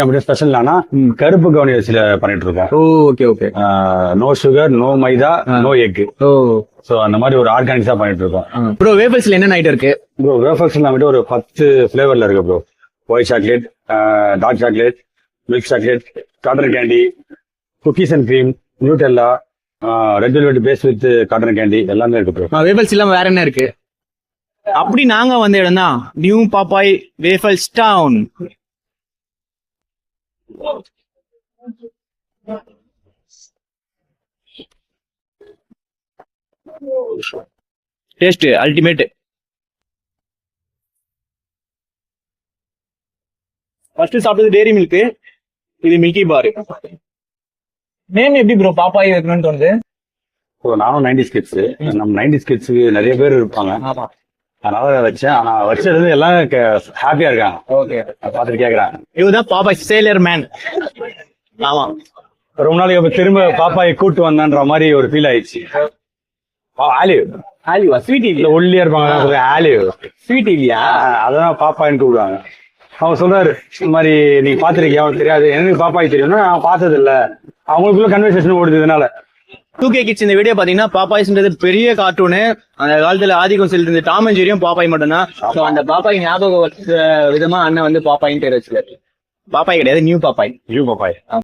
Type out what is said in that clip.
அப்படி ஸ்பெஷல் என்னன்னா கருப்பு கவுனி அரிசியில பண்ணிட்டு இருக்கோம். Okay okay. No sugar, no maida, no egg. So அந்த மாதிரி ஒரு ஆர்கானிக்ஸா பண்ணிட்டு இருக்கோம். ப்ரோ வேஃபல்ஸ்ல என்ன ஐட்டம் இருக்கு? ப்ரோ வேஃபல்ஸ் நம்மகிட்ட ஒரு 10 ஃபிளேவர்ல இருக்கு bro. White chocolate, dark chocolate, milk chocolate, cotton candy, cookies and cream, Nutella, red velvet base with cotton candy எல்லாமே இருக்கு ப்ரோ. வேஃபல்ஸ் இல்லாம வேற என்ன இருக்கு? அப்படி நாங்க வந்த இடம் தான் new Popeye waffles town. Taste ultimate. First சாப்பிட்டது டேரி மில்க், இது மில்கி பார். நேம் எப்படி ப்ரோ பாப்பாய் வைக்கணும்னு தோணுது? நானும் 90s கிட்ஸ். நம்ம 90s கிட்ஸுக்கு நிறைய பேர் இருப்பாங்க. ஆமா, அதனால வச்சேன். ஆனா வச்சது எல்லாம் ஹாப்பியா இருக்காங்க. ஓகே, பாத்துட்டு கேக்குறாங்க. இதுதான் பாப்பாய் சேலர் மேன். ஆமா, ரொம்ப நாளைக்கு திரும்ப பாப்பாயை கூட்டு வந்தான்ற மாதிரி ஒரு ஃபீல் ஆயிடுச்சு. ஆலிவ் ஆலிவா? ஸ்வீட் இல்ல, ஒல்லியா இருப்பாங்க. ஆலிவ் ஸ்வீட் இல்லையா? அதான் பாப்பாயின்னு கூப்பிடுவாங்க. அவங்க சொல்றாரு இந்த மாதிரி நீங்க பாத்துருக்கீங்க, அவனுக்கு தெரியாது. எனக்கு பாப்பாய் தெரியும்னா நான் பார்த்தது இல்ல. அவங்களுக்குள்ள கன்வர்சேஷன் ஓடுதுனால 2K கிட்ஸ் இந்த வீடியோ பாத்தீங்கன்னா பாப்பாய்ஸ்ன்றது பெரிய கார்ட்டூனு. அந்த காலத்துல ஆதிக்கம் செலுத்தின டாம் அண்ட் ஜெரியும் பாப்பாய் மட்டும்தான். சோ அந்த பாப்பாய் ஞாபகம் விதமா அண்ணன் வந்து பாப்பாயின்னு பேர் வச்சுக்காரு. பாப்பாய் கிடையாது, நியூ பாப்பாய். நியூ பாப்பாய்.